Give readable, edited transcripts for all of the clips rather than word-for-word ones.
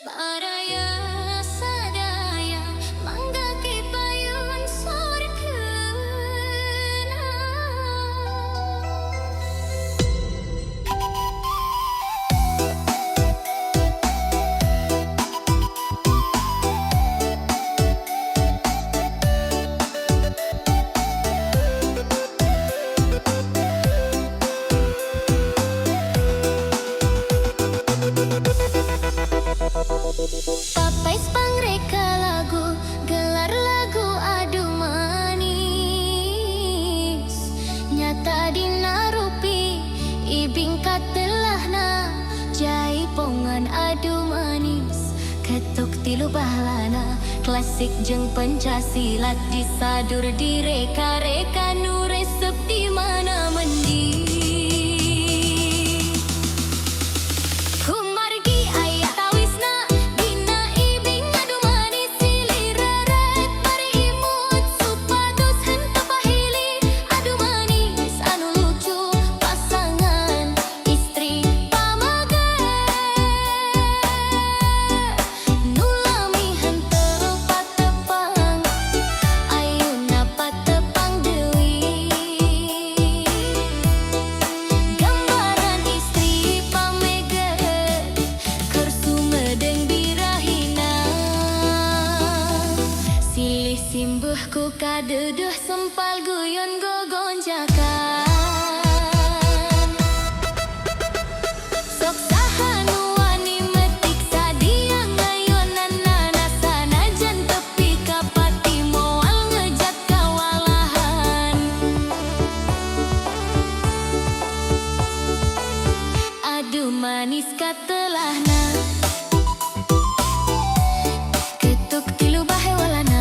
Baraya sadaya manggaki payun sorkena. Papais pangreka lagu, gelar lagu adu manis. Nyata dinarupi, ibing katelahna, jaipongan adu manis. Ketuk tilu bahlana, klasik jeung Pencasilat disadur direka-reka nu resep di mana mendi. Simbuhku kaduduh sempal guyon gogonjakan. Sok sahanu wani metik sadia ngayonan nanasana jan tepi kapati moal ngejat kawalahan. Adu manis katelahna, ketuk tilu bahe walana.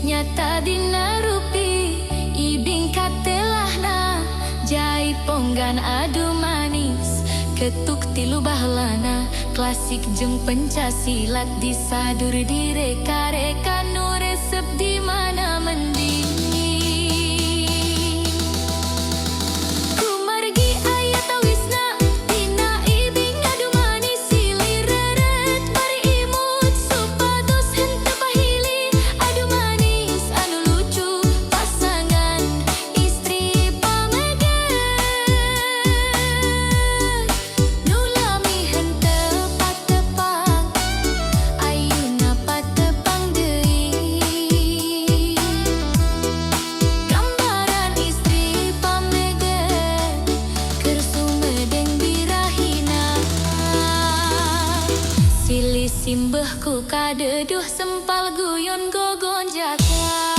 Nyata dinarupi, ibing katelahna, jaiponggan adu manis. Ketuk tilu bahlana, klasik jeung Pencasilat disadur direka-reka nu resep di mana mendi. Simbahku kaduduh sempal guyon gogonjakan.